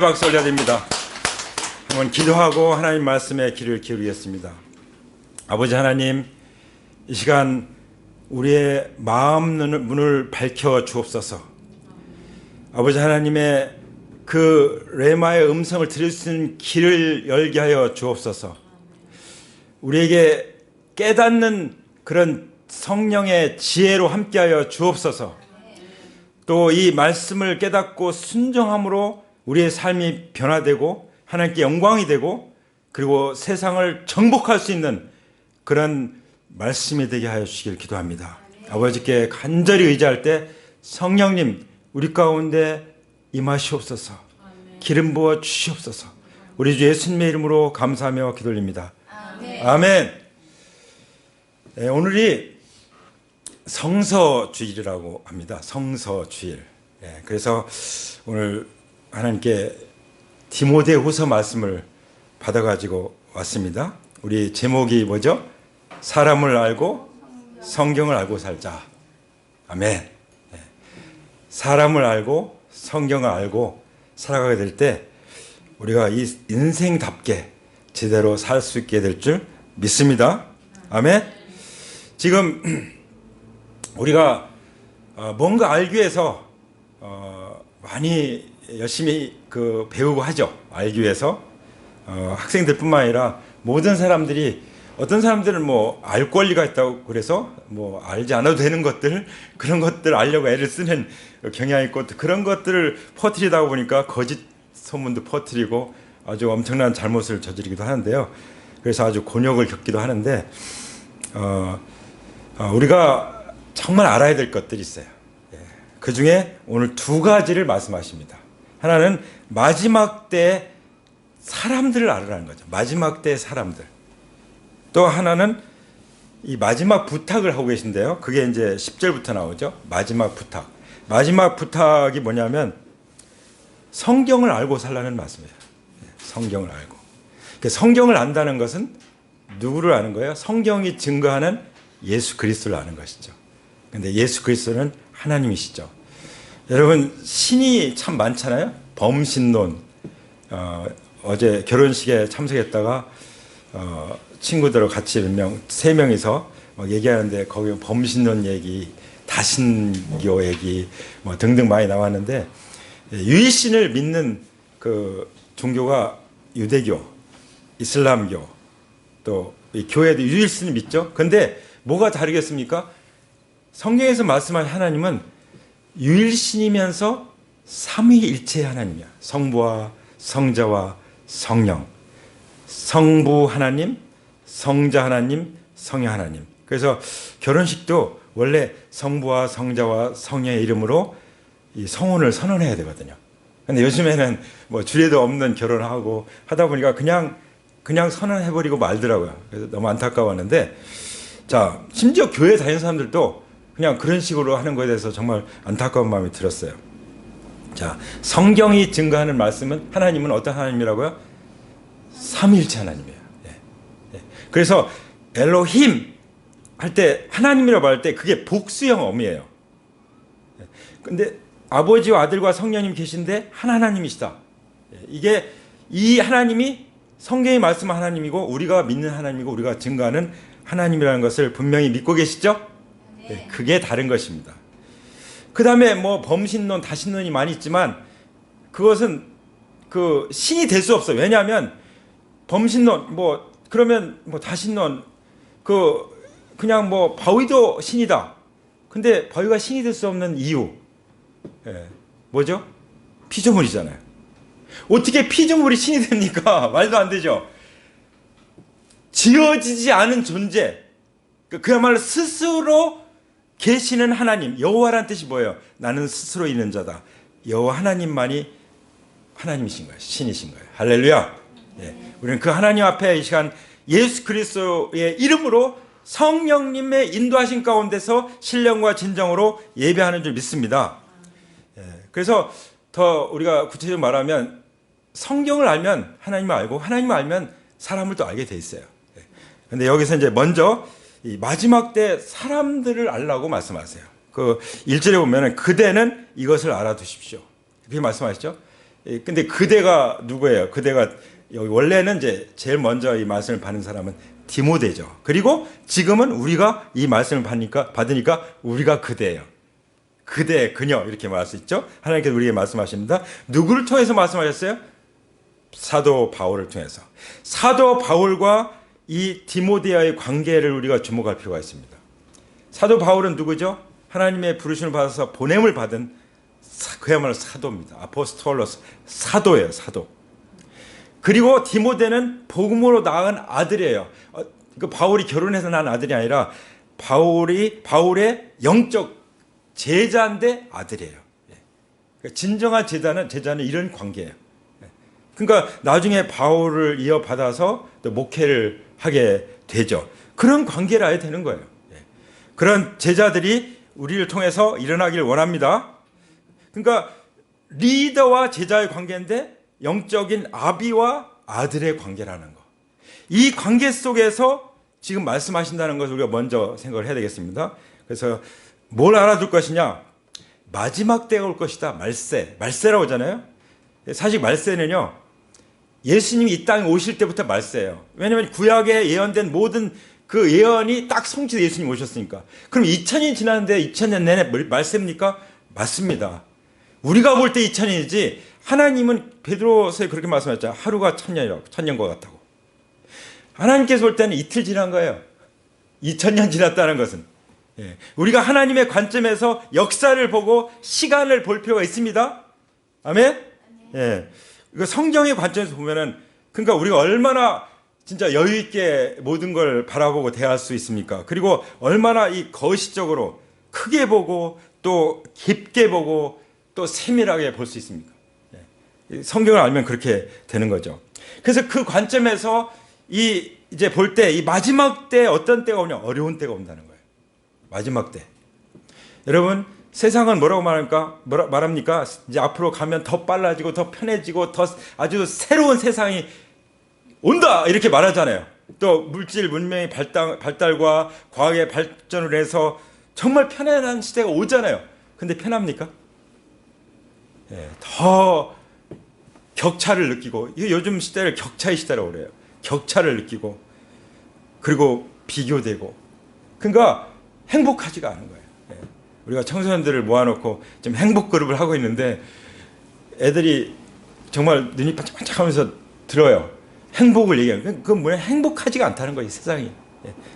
박수 올려야 됩니다. 한번 기도하고 하나님 말씀에 귀를 기울이겠습니다. 아버지 하나님, 이 시간 우리의 마음 문을 밝혀 주옵소서. 아버지 하나님의 그 레마의 음성을 들을 수 있는 길을 열게 하여 주옵소서. 우리에게 깨닫는 그런 성령의 지혜로 함께하여 주옵소서. 또 이 말씀을 깨닫고 순종함으로 우리의 삶이 변화되고 하나님께 영광이 되고 그리고 세상을 정복할 수 있는 그런 말씀이 되게 하여 주시길 기도합니다. 아버지께 간절히 의지할 때 성령님 우리 가운데 임하시옵소서. 기름 부어 주시옵소서. 우리 주 예수님의 이름으로 감사하며 기도드립니다. 아멘. 네, 오늘이 성서주일이라고 합니다. 성서주일. 네, 그래서 오늘 하나님께 디모데후서 말씀을 받아가지고 왔습니다. 우리 제목이 뭐죠? 사람을 알고 성경을 알고 살자. 아멘. 네. 사람을 알고 성경을 알고 살아가게 될 때 우리가 이 인생답게 제대로 살 수 있게 될 줄 믿습니다. 아멘. 지금 우리가 뭔가 알기 위해서 많이 열심히 배우고 하죠. 알기 위해서 학생들뿐만 아니라 모든 사람들이 어떤 사람들은 뭐 알 권리가 있다고 그래서 뭐 알지 않아도 되는 것들 그런 것들 알려고 애를 쓰는 경향이 있고 그런 것들을 퍼뜨리다 보니까 거짓 소문도 퍼뜨리고 아주 엄청난 잘못을 저지르기도 하는데요. 그래서 아주 곤욕을 겪기도 하는데 우리가 정말 알아야 될 것들이 있어요. 그 중에 오늘 두 가지를 말씀하십니다. 하나는 마지막 때 사람들을 알으라는 거죠. 마지막 때 사람들. 또 하나는 이 마지막 부탁을 하고 계신데요. 그게 이제 10절부터 나오죠. 마지막 부탁. 마지막 부탁이 뭐냐면 성경을 알고 살라는 말씀이에요. 성경을 알고. 성경을 안다는 것은 누구를 아는 거예요? 성경이 증거하는 예수 그리스도를 아는 것이죠. 근데 예수 그리스도는 하나님이시죠. 여러분 신이 참 많잖아요. 범신론. 어제 결혼식에 참석했다가 친구들하고 같이 세 명이서 얘기하는데 거기 범신론 얘기, 다신교 얘기 뭐 등등 많이 나왔는데 유일신을 믿는 그 종교가 유대교, 이슬람교 또 이 교회도 유일신을 믿죠. 근데 뭐가 다르겠습니까? 성경에서 말씀한 하나님은 유일신이면서 삼위일체의 하나님이야. 성부와 성자와 성령. 성부 하나님, 성자 하나님, 성령 하나님. 그래서 결혼식도 원래 성부와 성자와 성령의 이름으로 이 성혼을 선언해야 되거든요. 근데 요즘에는 뭐 주례도 없는 결혼하고 하다 보니까 그냥 선언해버리고 말더라고요. 그래서 너무 안타까웠는데 자, 심지어 교회 다니는 사람들도 그냥 그런 식으로 하는 것에 대해서 정말 안타까운 마음이 들었어요. 자, 성경이 증거하는 말씀은 하나님은 어떤 하나님이라고요? 삼위일체 하나님이에요. 그래서 엘로힘 할 때 하나님이라고 할 때 그게 복수형 어미예요. 근데 아버지와 아들과 성령님 계신데 하나님이시다. 이게 이 하나님이 성경이 말씀한 하나님이고 우리가 믿는 하나님이고 우리가 증거하는 하나님이라는 것을 분명히 믿고 계시죠? 네, 그게 다른 것입니다. 그 다음에 뭐 범신론, 다신론이 많이 있지만 그것은 그 신이 될 수 없어요. 왜냐하면 범신론, 그러면 다신론, 그냥 바위도 신이다. 근데 바위가 신이 될 수 없는 이유. 뭐죠? 피조물이잖아요. 어떻게 피조물이 신이 됩니까? 말도 안 되죠. 지어지지 않은 존재. 그야말로 스스로 계시는 하나님. 여호와라는 뜻이 뭐예요? 나는 스스로 있는 자다. 여호와 하나님만이 하나님이신 거예요. 신이신 거예요. 할렐루야. 우리는 그 하나님 앞에 이 시간 예수 그리스도의 이름으로 성령님의 인도하신 가운데서 신령과 진정으로 예배하는 줄 믿습니다. 그래서 더 우리가 구체적으로 말하면 성경을 알면 하나님을 알고 하나님을 알면 사람을 또 알게 돼 있어요. 그런데 여기서 이제 먼저 이 마지막 때 사람들을 알라고 말씀하세요. 그 1절에 보면 그대는 이것을 알아두십시오. 그렇게 말씀하시죠. 근데 그대가 누구예요? 그대가 여기 원래는 이제 제일 먼저 이 말씀을 받는 사람은 디모데죠. 그리고 지금은 우리가 이 말씀을 받으니까 우리가 그대예요. 그대, 그녀 이렇게 말할 수 있죠. 하나님께서 우리에게 말씀하십니다. 누구를 통해서 말씀하셨어요? 사도 바울을 통해서. 사도 바울과 이 디모데와의 관계를 우리가 주목할 필요가 있습니다. 사도 바울은 누구죠? 하나님의 부르심을 받아서 보냄을 받은 그야말로 사도입니다. 아포스톨로스, 사도예요, 사도. 그리고 디모데는 복음으로 낳은 아들이에요. 그 바울이 결혼해서 낳은 아들이 아니라 바울의 영적 제자인데 아들이에요. 진정한 제자는 이런 관계예요. 그러니까 나중에 바울을 이어받아서 또 목회를 하게 되죠. 그런 관계를 아예 되는 거예요. 그런 제자들이 우리를 통해서 일어나기를 원합니다. 그러니까 리더와 제자의 관계인데 영적인 아비와 아들의 관계라는 거. 이 관계 속에서 지금 말씀하신다는 것을 우리가 먼저 생각을 해야 되겠습니다. 그래서 뭘 알아둘 것이냐? 마지막 때가 올 것이다. 말세라고 하잖아요. 사실 말세는요, 예수님이 이 땅에 오실 때부터 말세예요. 왜냐하면 구약에 예언된 모든 그 예언이 딱 성취돼 예수님 오셨으니까. 그럼 2000년 지났는데 2000년 내내 말세입니까? 맞습니다. 우리가 볼 때 2000년이지 하나님은 베드로서에 그렇게 말씀하셨잖아요. 하루가 1000년이라고, 1000년과 같다고. 하나님께서 볼 때는 이틀 지난 거예요. 2000년 지났다는 것은. 우리가 하나님의 관점에서 역사를 보고 시간을 볼 필요가 있습니다. 아멘? 이거 성경의 관점에서 보면은, 그러니까 우리가 얼마나 진짜 여유 있게 모든 걸 바라보고 대할 수 있습니까? 그리고 얼마나 이 거시적으로 크게 보고 또 깊게 보고 또 세밀하게 볼 수 있습니까? 성경을 알면 그렇게 되는 거죠. 그래서 그 관점에서 이제 볼 때 이 마지막 때 어떤 때가 오냐? 어려운 때가 온다는 거예요. 마지막 때. 여러분, 세상은 뭐라고 말합니까? 이제 앞으로 가면 더 빨라지고 더 편해지고 더 아주 새로운 세상이 온다! 이렇게 말하잖아요. 또 물질 문명의 발달과 과학의 발전을 해서 정말 편안한 시대가 오잖아요. 근데 편합니까? 더 격차를 느끼고, 요즘 시대를 격차의 시대라고 그래요. 격차를 느끼고, 그리고 비교되고. 그러니까 행복하지가 않은 거예요. 우리가 청소년들을 모아놓고 지금 행복 그룹을 하고 있는데 애들이 정말 눈이 반짝반짝하면서 들어요. 행복을 얘기해요. 그건 뭐냐? 행복하지가 않다는 거예요, 세상이.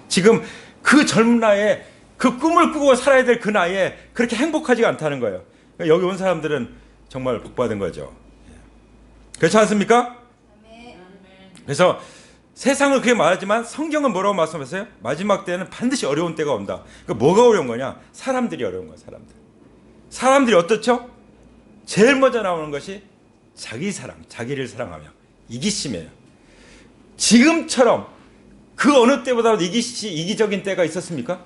지금 그 젊은 나이에 그 꿈을 꾸고 살아야 될 그 나이에 그렇게 행복하지가 않다는 거예요. 그러니까 여기 온 사람들은 정말 복받은 거죠. 그렇지 않습니까? 그래서 세상은 그렇게 말하지만 성경은 뭐라고 말씀하세요? 마지막 때는 반드시 어려운 때가 온다. 그러니까 뭐가 어려운 거냐? 사람들이 어려운 거야, 사람들. 사람들이 어떻죠? 제일 먼저 나오는 것이 자기 사랑, 자기를 사랑하며 이기심이에요. 지금처럼 그 어느 때보다도 이기적인 때가 있었습니까?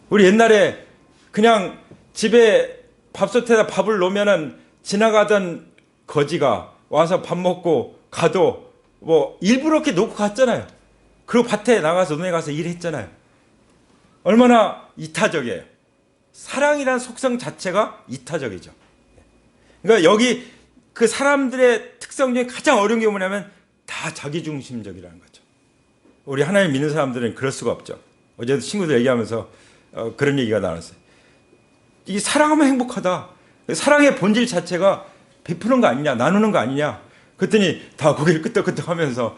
우리 옛날에 그냥 집에 밥솥에다 밥을 놓으면은 지나가던 거지가 와서 밥 먹고 가도 뭐 일부러 이렇게 놓고 갔잖아요. 그리고 밭에 나가서 논에 가서 일했잖아요. 얼마나 이타적이에요. 사랑이라는 속성 자체가 이타적이죠. 그러니까 여기 그 사람들의 특성 중에 가장 어려운 게 뭐냐면 다 자기중심적이라는 거죠. 우리 하나님 믿는 사람들은 그럴 수가 없죠. 어제도 친구들 얘기하면서 그런 얘기가 나왔어요. 이 사랑하면 행복하다. 사랑의 본질 자체가 베푸는 거 아니냐, 나누는 거 아니냐. 그랬더니 다 고개를 끄덕끄덕 하면서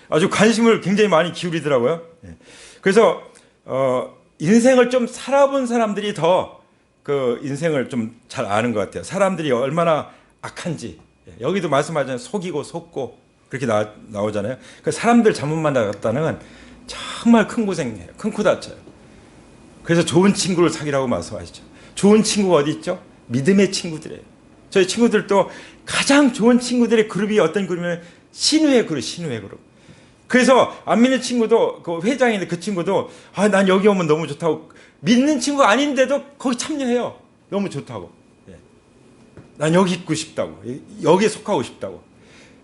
아주 관심을 굉장히 많이 기울이더라고요. 그래서 인생을 좀 살아본 사람들이 더 그 인생을 좀 잘 아는 것 같아요. 사람들이 얼마나 악한지. 여기도 말씀하잖아요. 속이고 속고 그렇게 나오잖아요. 그 사람들 잘못 만나갔다는 건 정말 큰 고생이에요. 큰 코 다쳐요. 그래서 좋은 친구를 사귀라고 말씀하시죠. 좋은 친구가 어디 있죠? 믿음의 친구들이에요. 저희 친구들도 가장 좋은 친구들의 그룹이 어떤 그룹이냐면 신우의 그룹. 그래서 안 믿는 친구도 그 회장인데 그 친구도 난 여기 오면 너무 좋다고 믿는 친구가 아닌데도 거기 참여해요. 너무 좋다고. 난 여기 있고 싶다고. 여기에 속하고 싶다고.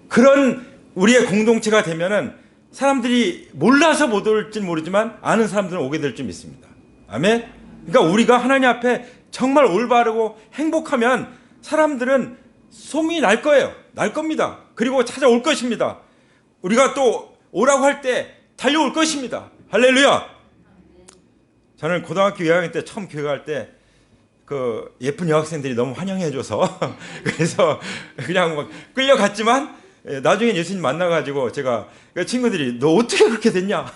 그런 우리의 공동체가 되면은 사람들이 몰라서 못 올지는 모르지만 아는 사람들은 오게 될 줄 믿습니다. 아멘. 그러니까 우리가 하나님 앞에 정말 올바르고 행복하면 사람들은 소문이 날 거예요. 날 겁니다. 그리고 찾아올 것입니다. 우리가 또 오라고 할 때 달려올 것입니다. 할렐루야. 저는 고등학교 2학년 때 처음 교회 갈 때 그 예쁜 여학생들이 너무 환영해줘서 그래서 그냥 막 끌려갔지만 나중에 예수님 만나가지고 제가 친구들이 너 어떻게 그렇게 됐냐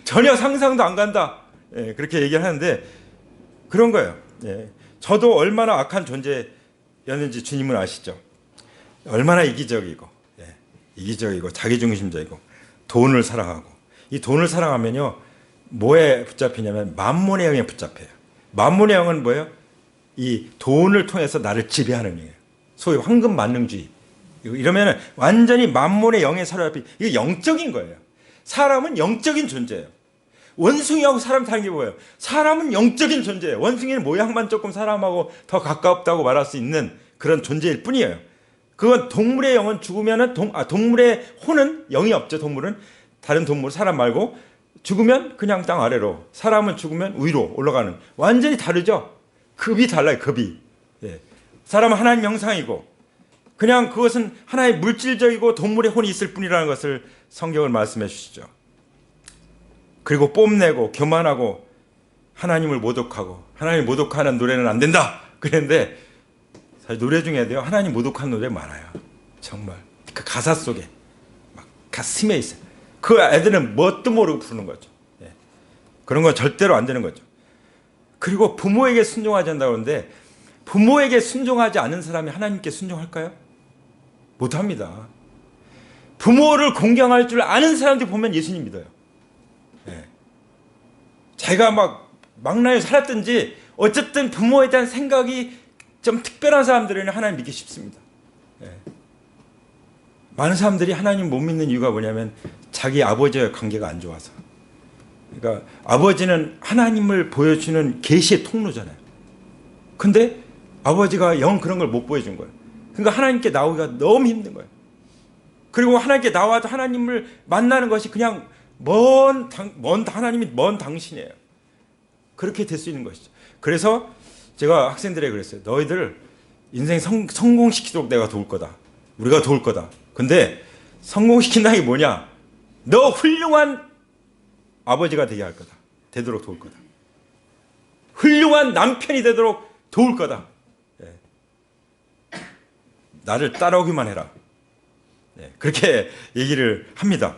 전혀 상상도 안 간다 그렇게 얘기를 하는데 그런 거예요. 저도 얼마나 악한 존재였는지 주님은 아시죠. 얼마나 이기적이고 자기중심적이고 돈을 사랑하고 이 돈을 사랑하면요 뭐에 붙잡히냐면 만몬의 영에 붙잡혀요. 만몬의 영은 뭐예요? 이 돈을 통해서 나를 지배하는 영이에요. 소위 황금 만능주의. 이러면 완전히 만몬의 영에 사로잡힌 이게 영적인 거예요. 사람은 영적인 존재예요. 원숭이하고 사람 다른 게 뭐예요? 사람은 영적인 존재예요. 원숭이는 모양만 조금 사람하고 더 가깝다고 말할 수 있는 그런 존재일 뿐이에요. 그건 동물의 영은 죽으면은 동물의 혼은 영이 없죠. 동물은 다른 동물 사람 말고 죽으면 그냥 땅 아래로, 사람은 죽으면 위로 올라가는 완전히 다르죠. 급이 달라요. 급이. 사람은 하나님 형상이고 그냥 그것은 하나의 물질적이고 동물의 혼이 있을 뿐이라는 것을 성경을 말씀해 주시죠. 그리고 뽐내고 교만하고 하나님을 모독하고 하나님 모독하는 노래는 안 된다. 그랬는데 사실 노래 중에도요 하나님 모독하는 노래 많아요. 정말 그 가사 속에 막 가슴에 있어요. 그 애들은 뭣도 모르고 부르는 거죠. 그런 건 절대로 안 되는 거죠. 그리고 부모에게 순종하지 않는다고 하는데 부모에게 순종하지 않은 사람이 하나님께 순종할까요? 못합니다. 부모를 공경할 줄 아는 사람들 보면 예수님 믿어요. 자기가 막 망나니 살았든지 어쨌든 부모에 대한 생각이 좀 특별한 사람들은 하나님 믿기 쉽습니다. 많은 사람들이 하나님 못 믿는 이유가 뭐냐면 자기 아버지와의 관계가 안 좋아서. 그러니까 아버지는 하나님을 보여주는 계시의 통로잖아요. 근데 아버지가 영 그런 걸 못 보여준 거예요. 그러니까 하나님께 나오기가 너무 힘든 거예요. 그리고 하나님께 나와도 하나님을 만나는 것이 그냥 하나님이 먼 당신이에요. 그렇게 될 수 있는 것이죠. 그래서 제가 학생들에게 그랬어요. 너희들 인생 성공시키도록 내가 도울 거다. 우리가 도울 거다. 근데 성공시킨다는 게 뭐냐? 너 훌륭한 아버지가 되게 할 거다. 되도록 도울 거다. 훌륭한 남편이 되도록 도울 거다. 나를 따라오기만 해라. 그렇게 얘기를 합니다.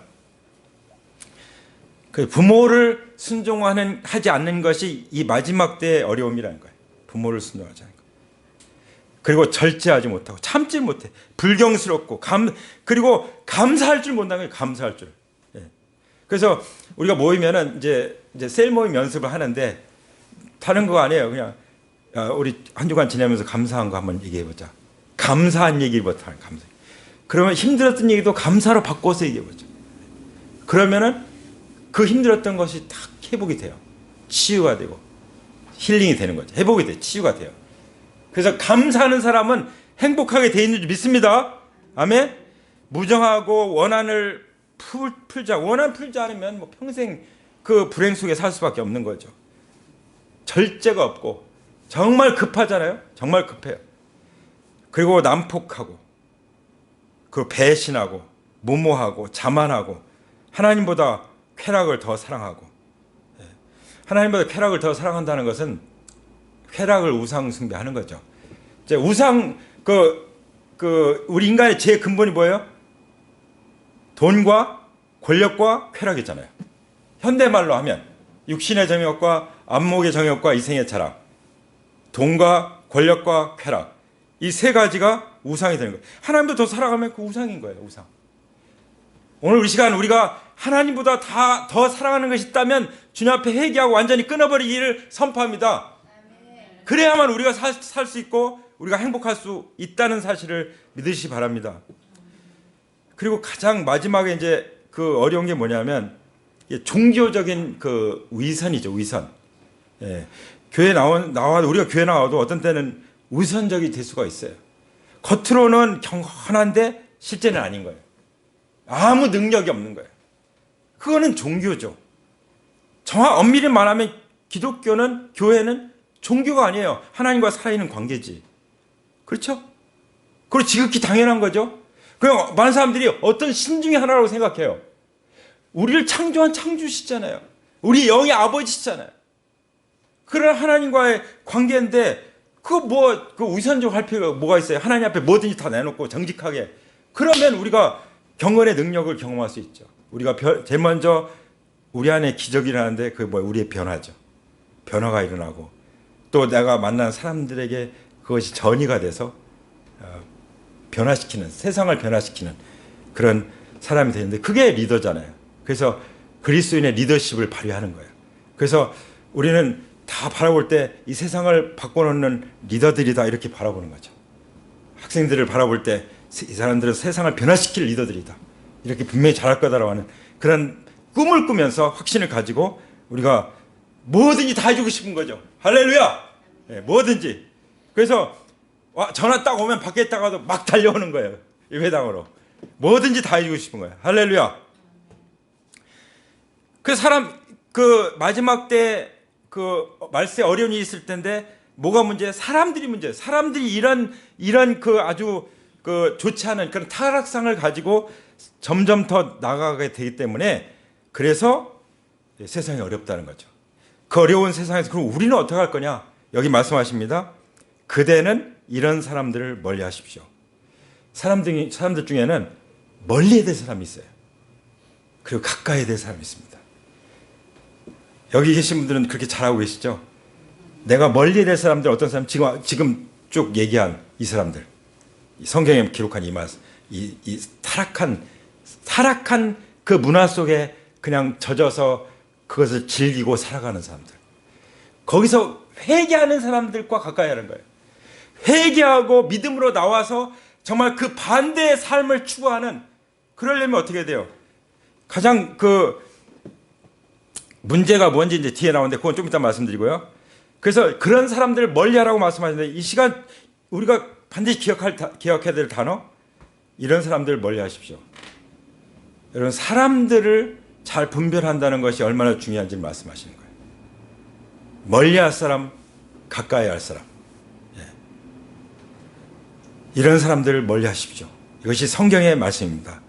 부모를 순종하지 않는 것이 이 마지막 때의 어려움이라는 거예요. 부모를 순종하지 않는 것. 그리고 절제하지 못하고 참지 못해. 불경스럽고 그리고 감사할 줄 못하는 거예요. 감사할 줄. 그래서 우리가 모이면은 이제 셀 모임 연습을 하는데 다른 거 아니에요. 그냥 우리 한 주간 지내면서 감사한 거 한번 얘기해 보자. 감사한 얘기부터 하는 감사. 그러면 힘들었던 얘기도 감사로 바꿔서 얘기해 보죠. 그러면은 그 힘들었던 것이 딱 회복이 돼요. 치유가 되고 힐링이 되는 거죠. 회복이 돼요. 치유가 돼요. 그래서 감사하는 사람은 행복하게 돼 있는 줄 믿습니다. 아멘. 무정하고 원한을 원한 풀지 않으면 뭐 평생 그 불행 속에 살 수밖에 없는 거죠. 절제가 없고 정말 급하잖아요. 정말 급해요. 그리고 난폭하고 그 배신하고 무모하고 자만하고 하나님보다 쾌락을 더 사랑하고. 하나님보다 쾌락을 더 사랑한다는 것은 쾌락을 우상 숭배하는 거죠. 이제 우상 우리 인간의 제일 근본이 뭐예요? 돈과 권력과 쾌락이잖아요. 현대말로 하면 육신의 정욕과 안목의 정욕과 이생의 자랑, 돈과 권력과 쾌락, 이 세 가지가 우상이 되는 거예요. 하나님도 더 사랑하면 그 우상인 거예요. 우상. 오늘 우리 시간 우리가 하나님보다 더 사랑하는 것이 있다면 주님 앞에 회개하고 완전히 끊어버리기를 선포합니다. 그래야만 우리가 살 수 있고 우리가 행복할 수 있다는 사실을 믿으시기 바랍니다. 그리고 가장 마지막에 이제 그 어려운 게 뭐냐면 종교적인 그 위선이죠. 위선. 교회 우리가 교회 나와도 어떤 때는 위선적이 될 수가 있어요. 겉으로는 경건한데 실제는 아닌 거예요. 아무 능력이 없는 거예요. 그거는 종교죠. 엄밀히 말하면 교회는 종교가 아니에요. 하나님과 살아있는 관계지. 그렇죠? 그리고 지극히 당연한 거죠. 그냥 많은 사람들이 어떤 신 중에 하나라고 생각해요. 우리를 창조한 창조시잖아요. 우리 영의 아버지시잖아요. 그런 하나님과의 관계인데 그 우선적 할 필요가 뭐가 있어요? 하나님 앞에 뭐든지 다 내놓고 정직하게. 그러면 우리가 경건의 능력을 경험할 수 있죠. 우리가 제일 먼저 우리 안에 기적이 일어나는데 그게 뭐예요? 우리의 변화죠. 변화가 일어나고 또 내가 만난 사람들에게 그것이 전이가 돼서 변화시키는, 세상을 변화시키는 그런 사람이 되는데 그게 리더잖아요. 그래서 그리스도인의 리더십을 발휘하는 거예요. 그래서 우리는 다 바라볼 때 이 세상을 바꿔놓는 리더들이다 이렇게 바라보는 거죠. 학생들을 바라볼 때 이 사람들은 세상을 변화시킬 리더들이다. 이렇게 분명히 잘할 거다라고 하는 그런 꿈을 꾸면서 확신을 가지고 우리가 뭐든지 다 해주고 싶은 거죠. 할렐루야! 네, 뭐든지. 그래서 전화 딱 오면 밖에 있다가도 막 달려오는 거예요. 이 회당으로. 뭐든지 다 해주고 싶은 거예요. 할렐루야! 그 사람, 마지막 때 말세 어려운 일이 있을 텐데 뭐가 문제예요? 사람들이 문제예요. 사람들이 이런 아주 좋지 않은 그런 타락상을 가지고 점점 더 나아가게 되기 때문에 그래서 세상이 어렵다는 거죠. 그 어려운 세상에서 그럼 우리는 어떻게 할 거냐? 여기 말씀하십니다. 그대는 이런 사람들을 멀리 하십시오. 사람들 중에는 멀리 해야 될 사람이 있어요. 그리고 가까이 해야 될 사람이 있습니다. 여기 계신 분들은 그렇게 잘하고 계시죠? 내가 멀리 해야 될 사람들 어떤 사람 지금 쭉 얘기한 이 사람들 성경에 기록한 이 타락한 그 문화 속에 그냥 젖어서 그것을 즐기고 살아가는 사람들 거기서 회개하는 사람들과 가까이 하는 거예요. 회개하고 믿음으로 나와서 정말 그 반대의 삶을 추구하는 그러려면 어떻게 돼요? 가장 문제가 뭔지 이제 뒤에 나오는데 그건 좀 이따 말씀드리고요. 그래서 그런 사람들을 멀리하라고 말씀하시는데 이 시간 우리가 반드시 기억해야 될 단어 이런 사람들을 멀리하십시오. 여러분 사람들을 잘 분별한다는 것이 얼마나 중요한지 말씀하시는 거예요. 멀리할 사람, 가까이 할 사람. 이런 사람들을 멀리하십시오. 이것이 성경의 말씀입니다.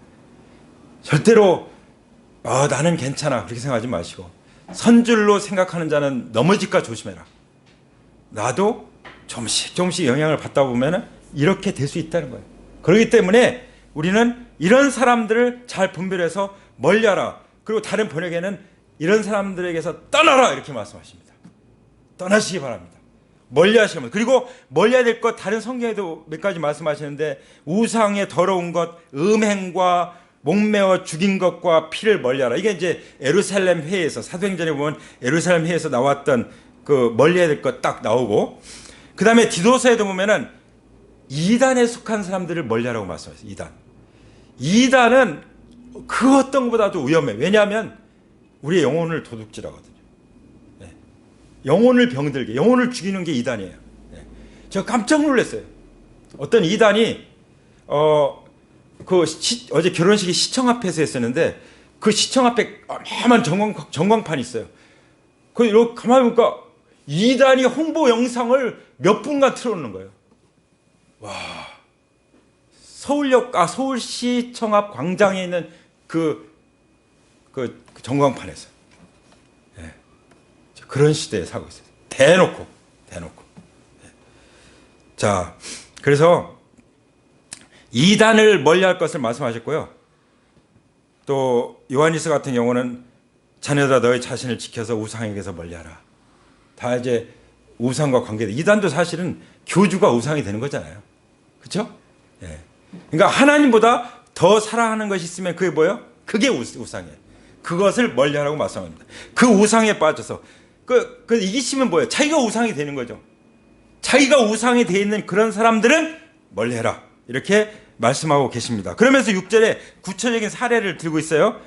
절대로 나는 괜찮아 그렇게 생각하지 마시고 선줄로 생각하는 자는 넘어질까 조심해라. 나도 조금씩 영향을 받다 보면 이렇게 될 수 있다는 거예요. 그렇기 때문에 우리는 이런 사람들을 잘 분별해서 멀리하라. 그리고 다른 번역에는 이런 사람들에게서 떠나라 이렇게 말씀하십니다. 떠나시기 바랍니다. 멀리하시는 것. 그리고 멀리해야 될 것 다른 성경에도 몇 가지 말씀하시는데 우상의 더러운 것, 음행과 목매어 죽인 것과 피를 멀리하라. 이게 이제 예루살렘 회에서 사도행전에 보면 예루살렘 회에서 나왔던 멀리해야 될 것 딱 나오고 그 다음에 디도서에도 보면은 이단에 속한 사람들을 멀리하라고 말씀하셨어요. 이단은 그 어떤 것보다도 위험해. 왜냐하면 우리의 영혼을 도둑질하거든요. 네. 영혼을 병들게, 영혼을 죽이는 게 이단이에요. 네. 제가 깜짝 놀랐어요. 어떤 이단이 어제 결혼식이 시청 앞에서 했었는데 그 시청 앞에 어마어마한 전광판이 있어요. 이렇게 가만히 보니까 이단이 홍보 영상을 몇 분간 틀어놓는 거예요. 와, 서울시청 앞 광장에 있는 그 전광판에서 네. 그런 시대에 살고 있어요. 대놓고. 네. 자, 그래서 이단을 멀리할 것을 말씀하셨고요. 또 요한일서 같은 경우는 자녀들아 너희 자신을 지켜서 우상에게서 멀리하라. 다 이제 우상과 관계돼. 이단도 사실은 교주가 우상이 되는 거잖아요. 그렇죠? 예. 그러니까 하나님보다 더 사랑하는 것이 있으면 그게 뭐예요? 그게 우상이에요. 그것을 멀리하라고 말씀합니다. 그 우상에 빠져서 이기시면 뭐예요? 자기가 우상이 되는 거죠. 자기가 우상이 돼 있는 그런 사람들은 멀리해라. 이렇게 말씀하고 계십니다. 그러면서 6절에 구체적인 사례를 들고 있어요.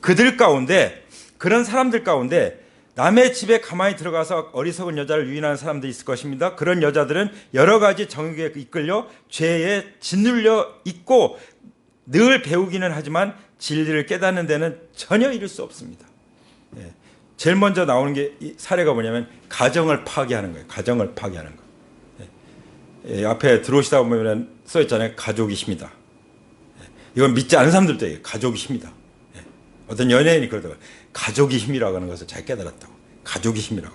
그런 사람들 가운데 남의 집에 가만히 들어가서 어리석은 여자를 유인하는 사람들이 있을 것입니다. 그런 여자들은 여러 가지 정욕에 이끌려 죄에 짓눌려 있고 늘 배우기는 하지만 진리를 깨닫는 데는 전혀 이룰 수 없습니다. 예. 제일 먼저 나오는 게 이 사례가 뭐냐면 가정을 파괴하는 거예요. 가정을 파괴하는 거. 예. 앞에 들어오시다 보면 써 있잖아요. 가족이 힘이다. 이건 믿지 않은 사람들도 얘기해요. 가족이 힘이다. 어떤 연예인이 그러더라고요. 가족이 힘이라고 하는 것을 잘 깨달았다고. 가족이 힘이라고.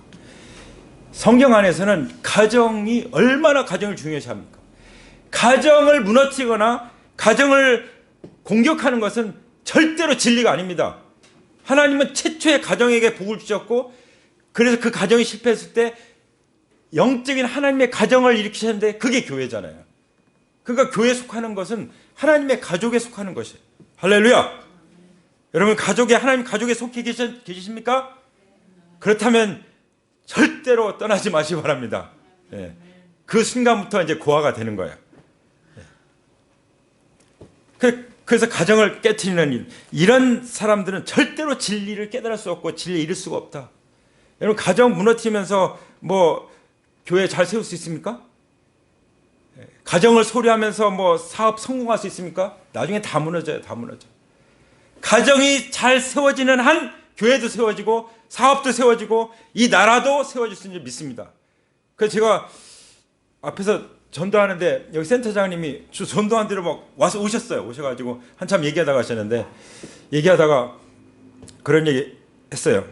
성경 안에서는 가정이 얼마나 가정을 중요시합니까? 가정을 무너뜨리거나 가정을 공격하는 것은 절대로 진리가 아닙니다. 하나님은 최초의 가정에게 복을 주셨고 그래서 그 가정이 실패했을 때 영적인 하나님의 가정을 일으키셨는데 그게 교회잖아요. 그러니까 교회에 속하는 것은 하나님의 가족에 속하는 것이에요. 할렐루야. 여러분 하나님 가족에 속해 계십니까? 그렇다면 절대로 떠나지 마시기 바랍니다. 예. 그 순간부터 이제 고아가 되는 거예요. 예. 그래서 가정을 깨트리는 일, 이런 사람들은 절대로 진리를 깨달을 수 없고 진리에 이를 수가 없다. 여러분 가정 무너뜨리면서 뭐 교회 잘 세울 수 있습니까? 가정을 소리하면서 뭐 사업 성공할 수 있습니까? 나중에 다 무너져요. 다 무너져. 가정이 잘 세워지는 한 교회도 세워지고 사업도 세워지고 이 나라도 세워질 수 있는 줄 믿습니다. 그래서 제가 앞에서 전도하는데 여기 센터장님이 전도한 대로 막 와서 오셔가지고 한참 얘기하다가 하셨는데 얘기하다가 그런 얘기 했어요.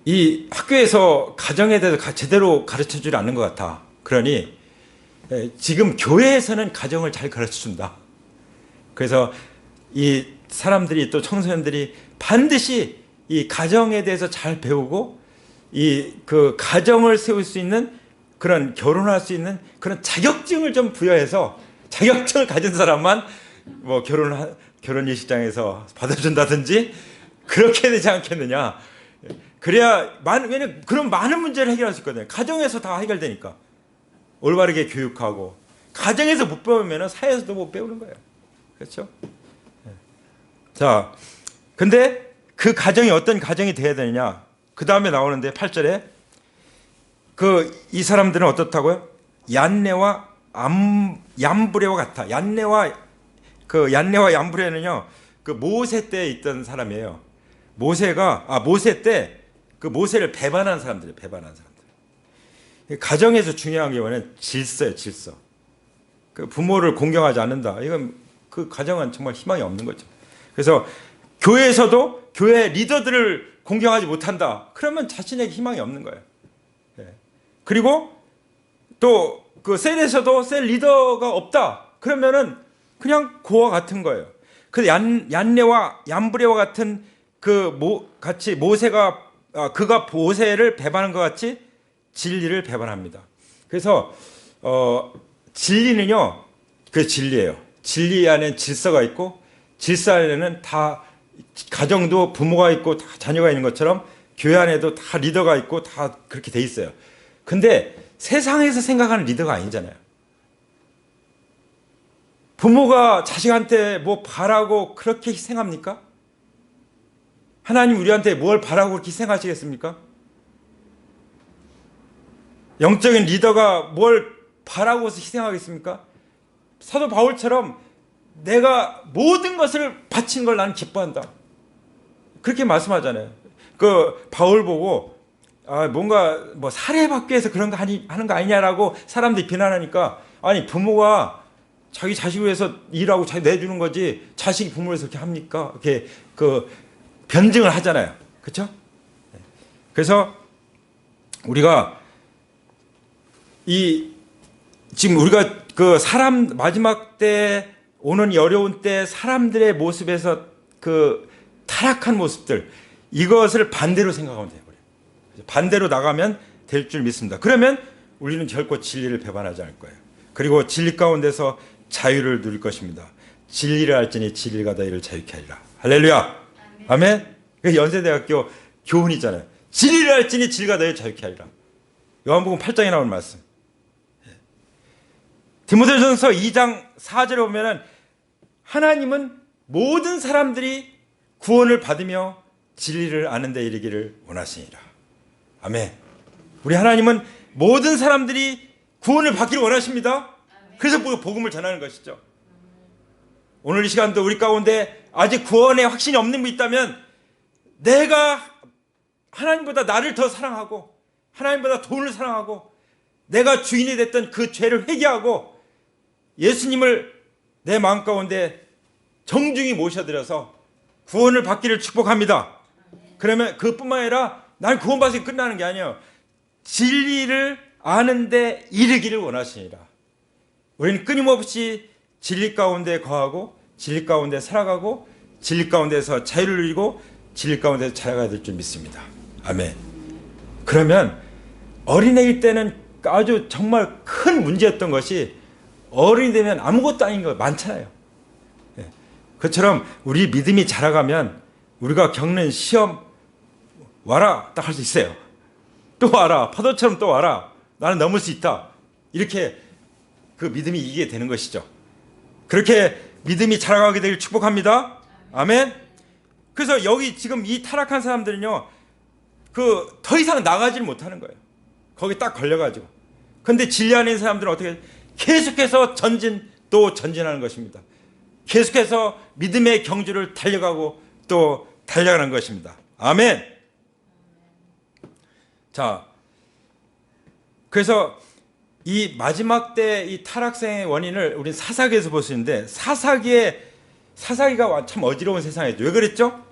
이 학교에서 가정에 대해서 제대로 가르쳐주지 않는 것 같아. 그러니 지금 교회에서는 가정을 잘 가르쳐준다. 그래서 이 사람들이 또 청소년들이 반드시 이 가정에 대해서 잘 배우고 이 그 가정을 세울 수 있는 그런 결혼할 수 있는 그런 자격증을 좀 부여해서 자격증을 가진 사람만 뭐 결혼 예식장에서 받아준다든지 그렇게 되지 않겠느냐. 그래야 왜냐면 그런 많은 문제를 해결할 수 있거든요. 가정에서 다 해결되니까. 올바르게 교육하고 가정에서 못 배우면 사회에서도 못 배우는 거예요. 그렇죠? 자, 근데 그 가정이 어떤 가정이 돼야 되느냐? 그 다음에 나오는데 8절에 이 사람들은 어떻다고요? 얀네와 얌브레와 같아. 얀네와 얌브레는요, 그 모세 때에 있던 사람이에요. 모세 때 그 모세를 배반한 사람들이에요. 배반한 사람들. 가정에서 중요한 게 뭐냐면 질서예요. 질서. 그 부모를 공경하지 않는다. 이건 그 가정은 정말 희망이 없는 거죠. 그래서 교회에서도 교회 리더들을 공경하지 못한다. 그러면 자신에게 희망이 없는 거예요. 그리고 또 그 셀에서도 셀 리더가 없다. 그러면은 그냥 고와 같은 거예요. 그 얀네와 얌브레와 같은 같이 그가 모세를 배반한 것 같이 진리를 배반합니다. 그래서 진리는요, 그 진리예요. 진리 안에 질서가 있고 질서 안에는 다 가정도 부모가 있고 다 자녀가 있는 것처럼 교회 안에도 다 리더가 있고 다 그렇게 돼 있어요. 근데 세상에서 생각하는 리더가 아니잖아요. 부모가 자식한테 뭐 바라고 그렇게 희생합니까? 하나님 우리한테 뭘 바라고 그렇게 희생하시겠습니까? 영적인 리더가 뭘 바라고서 희생하겠습니까? 사도 바울처럼 내가 모든 것을 바친 걸 나는 기뻐한다. 그렇게 말씀하잖아요. 그 바울 보고 뭔가 뭐 사례받기 위해서 그런 거 하는 거 아니냐라고 사람들이 비난하니까 아니 부모가 자기 자식을 위해서 일하고 자기 내주는 거지 자식이 부모를 위해서 그렇게 합니까? 이렇게 변증을 하잖아요. 그렇죠? 그래서 우리가 지금 우리가 마지막 때 오는 이 어려운 때 사람들의 모습에서 타락한 모습들 이것을 반대로 생각하면 돼요. 반대로 나가면 될 줄 믿습니다. 그러면 우리는 결코 진리를 배반하지 않을 거예요. 그리고 진리 가운데서 자유를 누릴 것입니다. 진리를 알지니 진리가 너희를 자유케 하리라. 할렐루야. 아멘. 연세대학교 교훈이잖아요. 진리를 알지니 진리가 너희를 자유케 하리라. 요한복음 8장에 나오는 말씀. 디모데전서 2장 4절에 보면은 하나님은 모든 사람들이 구원을 받으며 진리를 아는 데 이르기를 원하시니라. 아멘. 우리 하나님은 모든 사람들이 구원을 받기를 원하십니다. 그래서 복음을 전하는 것이죠. 오늘 이 시간도 우리 가운데 아직 구원에 확신이 없는 분 있다면 내가 하나님보다 나를 더 사랑하고 하나님보다 돈을 사랑하고 내가 주인이 됐던 그 죄를 회개하고 예수님을 내 마음 가운데 정중히 모셔드려서 구원을 받기를 축복합니다. 그러면 그뿐만 아니라 난 구원받아서 끝나는 게 아니에요. 진리를 아는데 이르기를 원하시니라. 우리는 끊임없이 진리 가운데 거하고 진리 가운데 살아가고 진리 가운데서 자유를 누리고 진리 가운데서 자라가야 될 줄 믿습니다. 아멘. 그러면 어린애일 때는 아주 정말 큰 문제였던 것이 어른이 되면 아무것도 아닌 거 많잖아요. 그처럼 우리 믿음이 자라가면 우리가 겪는 시험 와라 딱 할 수 있어요. 또 와라, 파도처럼 또 와라, 나는 넘을 수 있다, 이렇게 그 믿음이 이기게 되는 것이죠. 그렇게 믿음이 자라가게 되길 축복합니다. 아멘. 그래서 여기 지금 이 타락한 사람들은요, 그 더 이상 나가지를 못하는 거예요. 거기 딱 걸려가지고. 근데 진리 안에 있는 사람들은 어떻게 계속해서 또 전진하는 것입니다. 계속해서 믿음의 경주를 달려가고 또 달려가는 것입니다. 아멘. 자, 그래서 이 마지막 때 이 타락생의 원인을 우린 사사기에서 볼 수 있는데, 사사기가 참 어지러운 세상이죠. 왜 그랬죠?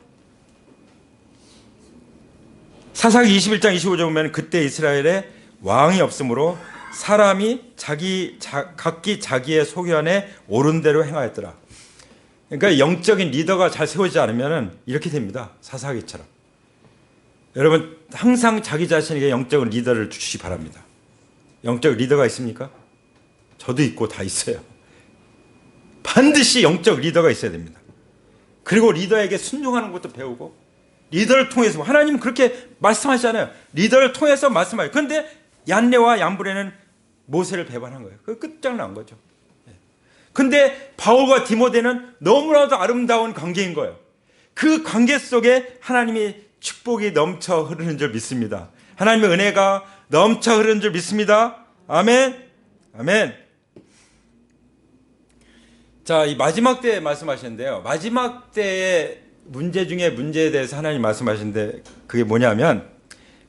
사사기 21장 25절 보면 그때 이스라엘에 왕이 없으므로 사람이 각기 자기의 소견에 옳은 대로 행하였더라. 그러니까 영적인 리더가 잘 세워지지 않으면 이렇게 됩니다. 사사기처럼. 여러분 항상 자기 자신에게 영적인 리더를 주시기 바랍니다. 영적 리더가 있습니까? 저도 있고 다 있어요. 반드시 영적 리더가 있어야 됩니다. 그리고 리더에게 순종하는 것도 배우고, 리더를 통해서 하나님은 그렇게 말씀하시잖아요. 리더를 통해서 말씀하세요. 그런데 얀네와 얀브레는 모세를 배반한 거예요. 그 끝장난 거죠. 근데 바울과 디모데는 너무나도 아름다운 관계인 거예요. 그 관계 속에 하나님의 축복이 넘쳐 흐르는 줄 믿습니다. 하나님의 은혜가 넘쳐 흐르는 줄 믿습니다. 아멘. 아멘. 자, 이 마지막 때에 말씀하시는데요. 마지막 때의 문제 중에 문제에 대해서 하나님 말씀하시는데, 그게 뭐냐면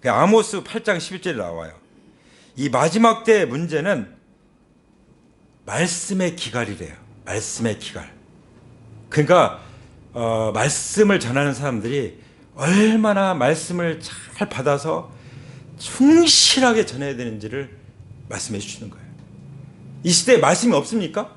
아모스 8장 11절에 나와요. 이 마지막 때의 문제는 말씀의 기갈이래요. 말씀의 기갈. 그러니까 말씀을 전하는 사람들이 얼마나 말씀을 잘 받아서 충실하게 전해야 되는지를 말씀해 주시는 거예요. 이 시대에 말씀이 없습니까?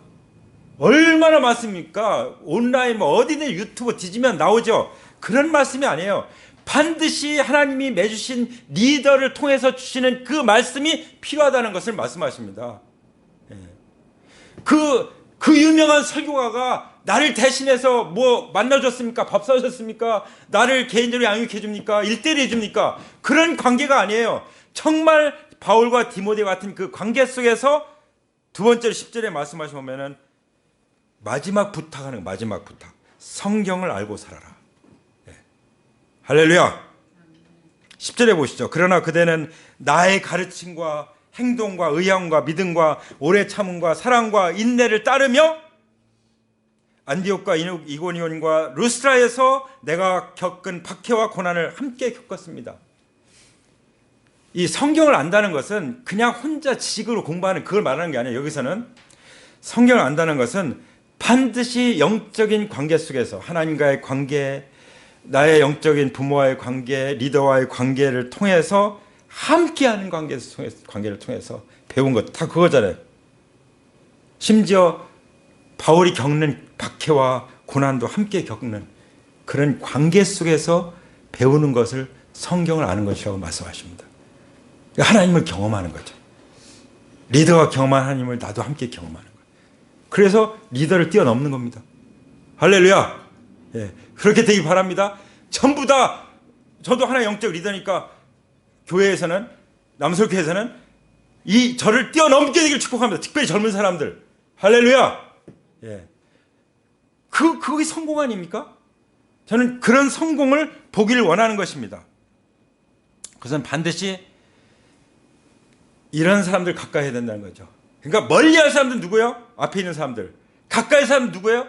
얼마나 많습니까? 온라인 어디든 유튜브 뒤지면 나오죠. 그런 말씀이 아니에요. 반드시 하나님이 매주신 리더를 통해서 주시는 그 말씀이 필요하다는 것을 말씀하십니다. 그 유명한 설교가가 나를 대신해서 뭐 만나줬습니까? 밥 사줬습니까? 나를 개인적으로 양육해 줍니까? 일대일 해줍니까? 그런 관계가 아니에요. 정말 바울과 디모데 같은 그 관계 속에서 두 번째 10절에 말씀하시면은 마지막 부탁하는 거, 마지막 부탁. 성경을 알고 살아라. 할렐루야. 10절에 보시죠. 그러나 그대는 나의 가르침과 행동과 의향과 믿음과 오래 참음과 사랑과 인내를 따르며 안디옥과 이고니온과 루스트라에서 내가 겪은 박해와 고난을 함께 겪었습니다. 이 성경을 안다는 것은 그냥 혼자 지식으로 공부하는 그걸 말하는 게 아니에요. 여기서는 성경을 안다는 것은 반드시 영적인 관계 속에서 하나님과의 관계, 나의 영적인 부모와의 관계, 리더와의 관계를 통해서 함께하는 관계를 통해서 배운 것 다 그거잖아요. 심지어 바울이 겪는 박해와 고난도 함께 겪는 그런 관계 속에서 배우는 것을 성경을 아는 것이라고 말씀하십니다. 하나님을 경험하는 거죠. 리더가 경험한 하나님을 나도 함께 경험하는 거예요. 그래서 리더를 뛰어넘는 겁니다. 할렐루야. 예, 그렇게 되기 바랍니다. 전부 다 저도 하나의 영적 리더니까 교회에서는, 남설교회에서는 저를 뛰어넘게 되길 축복합니다. 특별히 젊은 사람들. 할렐루야. 예. 그게 성공 아닙니까? 저는 그런 성공을 보기를 원하는 것입니다. 그것은 반드시 이런 사람들 가까이 해야 된다는 거죠. 그러니까 멀리 할 사람들은 누구예요? 앞에 있는 사람들. 가까이 사람은 누구예요?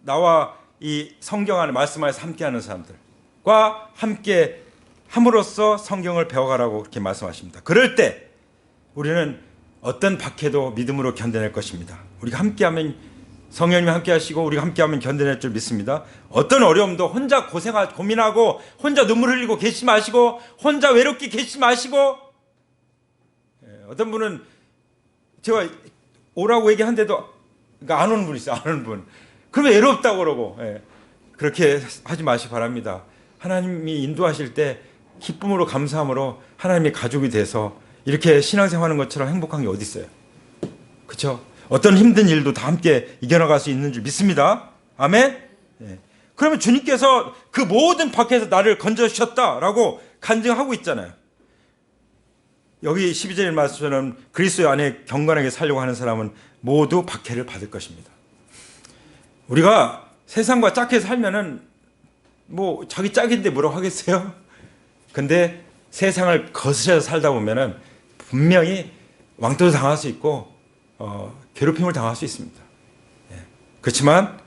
나와 이 성경 안에 말씀 안에서 함께하는 사람들과 함께 함으로써 성경을 배워가라고 그렇게 말씀하십니다. 그럴 때 우리는 어떤 박해도 믿음으로 견뎌낼 것입니다. 우리가 함께하면 성령님이 함께하시고 우리가 함께하면 견뎌낼 줄 믿습니다. 어떤 어려움도 혼자 고민하고 혼자 눈물 흘리고 계시지 마시고 혼자 외롭게 계시지 마시고, 어떤 분은 제가 오라고 얘기한데도 그러니까 안 오는 분 있어요. 안 오는 분. 그러면 외롭다고 그러고. 그렇게 하지 마시기 바랍니다. 하나님이 인도하실 때 기쁨으로 감사함으로 하나님의 가족이 돼서 이렇게 신앙생활하는 것처럼 행복한 게 어디 있어요? 그렇죠? 어떤 힘든 일도 다 함께 이겨나갈 수 있는 줄 믿습니다. 아멘? 그러면 주님께서 그 모든 박해에서 나를 건져주셨다라고 간증하고 있잖아요. 여기 12절의 말씀처럼 그리스도 안에 경건하게 살려고 하는 사람은 모두 박해를 받을 것입니다. 우리가 세상과 짝해 살면은 뭐 자기 짝인데 뭐라고 하겠어요? 근데 세상을 거스려서 살다 보면은 분명히 왕따도 당할 수 있고 괴롭힘을 당할 수 있습니다. 그렇지만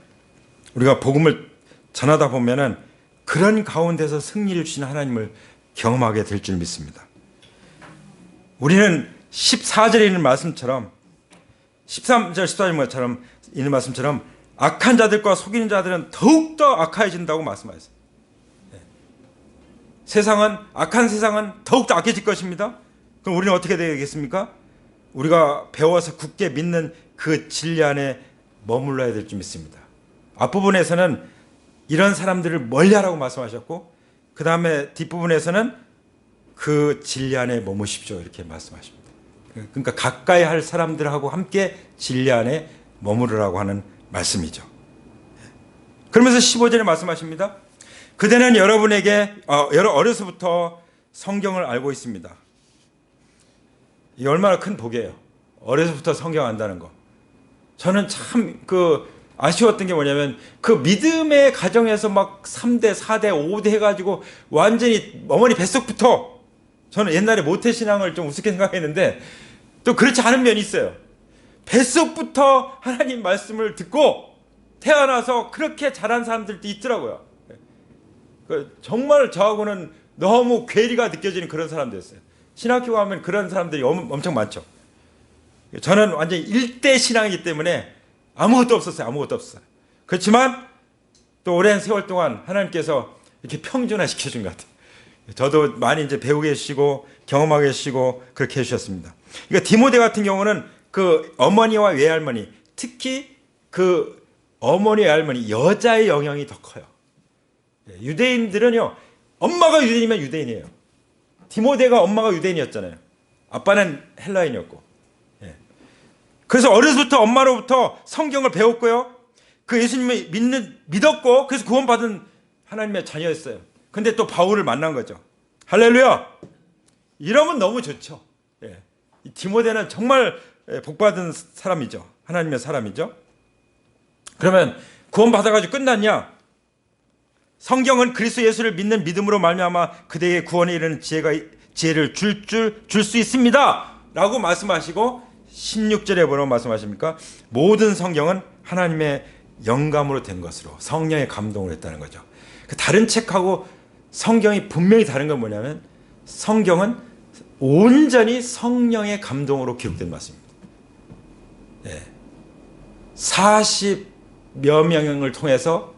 우리가 복음을 전하다 보면은 그런 가운데서 승리를 주신 하나님을 경험하게 될 줄 믿습니다. 우리는 14절에 있는 말씀처럼 13절 14절처럼 있는 말씀처럼 악한 자들과 속이는 자들은 더욱더 악해진다고 말씀하셨어요. 세상은 악한 세상은 더욱더 악해질 것입니다. 그럼 우리는 어떻게 되겠습니까? 우리가 배워서 굳게 믿는 그 진리 안에 머물러야 될 줄 믿습니다. 앞부분에서는 이런 사람들을 멀리하라고 말씀하셨고 그 다음에 뒷부분에서는 그 진리 안에 머무십시오 이렇게 말씀하십니다. 그러니까 가까이 할 사람들하고 함께 진리 안에 머무르라고 하는 말씀이죠. 그러면서 15절에 말씀하십니다. 그대는 여러분에게 어려서부터 성경을 알고 있습니다. 이게 얼마나 큰 복이에요. 어려서부터 성경 안다는 거. 저는 참 아쉬웠던 게 뭐냐면 그 믿음의 가정에서 막 3대, 4대, 5대 해가지고 완전히 어머니 뱃속부터 저는 옛날에 모태신앙을 좀 우습게 생각했는데 또 그렇지 않은 면이 있어요. 뱃속부터 하나님 말씀을 듣고 태어나서 그렇게 자란 사람들도 있더라고요. 정말 저하고는 너무 괴리가 느껴지는 그런 사람들이었어요. 신학교 가면 그런 사람들이 엄청 많죠. 저는 완전히 일대 신앙이기 때문에 아무것도 없었어요. 아무것도 없었어요. 그렇지만 또 오랜 세월 동안 하나님께서 이렇게 평준화 시켜준 것 같아요. 저도 많이 이제 배우게 해주시고 경험하게 해주시고 그렇게 해주셨습니다. 그러니까 디모데 같은 경우는 그 어머니와 외할머니, 특히 그 어머니 외할머니 여자의 영향이 더 커요. 유대인들은요, 엄마가 유대인이면 유대인이에요. 디모데가 엄마가 유대인이었잖아요. 아빠는 헬라인이었고. 그래서 어려서부터 엄마로부터 성경을 배웠고요. 그 예수님을 믿었고 그래서 구원받은 하나님의 자녀였어요. 근데 또 바울을 만난 거죠. 할렐루야! 이러면 너무 좋죠. 디모데는 정말 복받은 사람이죠. 하나님의 사람이죠. 그러면 구원받아가지고 끝났냐? 성경은 그리스도 예수를 믿는 믿음으로 말미암아 그대의 구원에 이르는 지혜를 줄 수 있습니다. 라고 말씀하시고 16절에 뭐라고 말씀하십니까? 모든 성경은 하나님의 영감으로 된 것으로 성령의 감동을 했다는 거죠. 다른 책하고 성경이 분명히 다른 건 뭐냐면 성경은 온전히 성령의 감동으로 기록된 말씀입니다. 40여 명을 통해서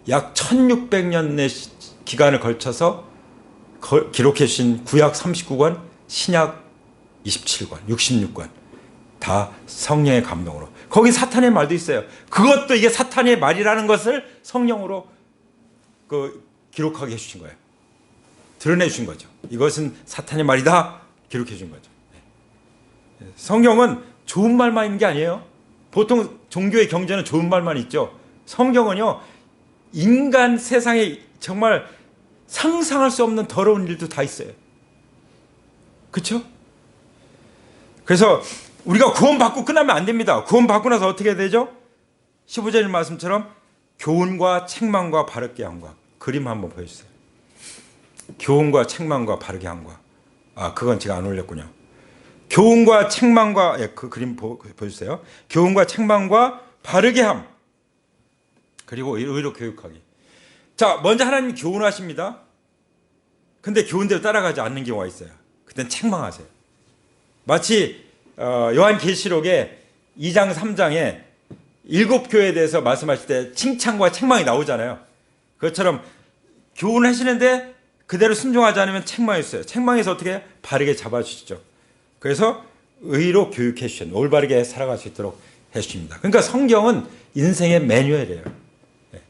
약 1600년의 기간을 걸쳐서 기록해 주신 구약 39권, 신약 27권, 66권 다 성령의 감동으로. 거기 사탄의 말도 있어요. 그것도 이게 사탄의 말이라는 것을 성령으로 기록하게 해주신 거예요. 드러내 주신 거죠. 이것은 사탄의 말이다 기록해 준 거죠. 성경은 좋은 말만 있는 게 아니에요. 보통 종교의 경전은 좋은 말만 있죠. 성경은요, 인간 세상에 정말 상상할 수 없는 더러운 일도 다 있어요. 그렇죠? 그래서 우리가 구원받고 끝나면 안 됩니다. 구원받고 나서 어떻게 되죠? 15절 말씀처럼 교훈과 책망과 바르게 함과. 그림 한번 보여주세요. 교훈과 책망과 바르게 함과. 그건 제가 안 올렸군요. 교훈과 책망과, 그 그림 보여주세요. 교훈과 책망과 바르게 함. 그리고 의로 교육하기. 자, 먼저 하나님 교훈하십니다. 근데 교훈대로 따라가지 않는 경우가 있어요. 그땐 책망하세요. 마치 요한계시록에 2장 3장에 7교회에 대해서 말씀하실 때 칭찬과 책망이 나오잖아요. 그것처럼 교훈하시는데 그대로 순종하지 않으면 책망이 있어요. 책망에서 어떻게 바르게 잡아주시죠. 그래서 의로 교육해 주셨는데 올바르게 살아갈 수 있도록 해주십니다. 그러니까 성경은 인생의 매뉴얼이에요. 네.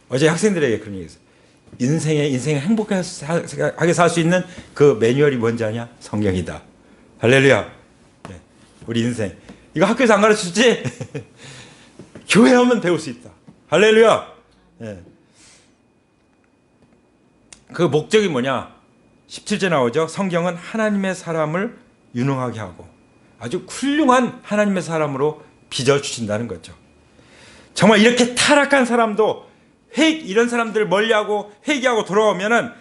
어제 학생들에게 그런 얘기했어요. 인생을 행복하게 살 수 있는 그 매뉴얼이 뭔지 아냐? 성경이다. 할렐루야. 네. 우리 인생. 이거 학교에서 안 가르쳐주지? 교회 오면 배울 수 있다. 할렐루야. 네. 그 목적이 뭐냐? 17절 나오죠. 성경은 하나님의 사람을 유능하게 하고 아주 훌륭한 하나님의 사람으로 빚어주신다는 거죠. 정말 이렇게 타락한 사람도 이런 사람들을 멀리하고 회개하고 돌아오면은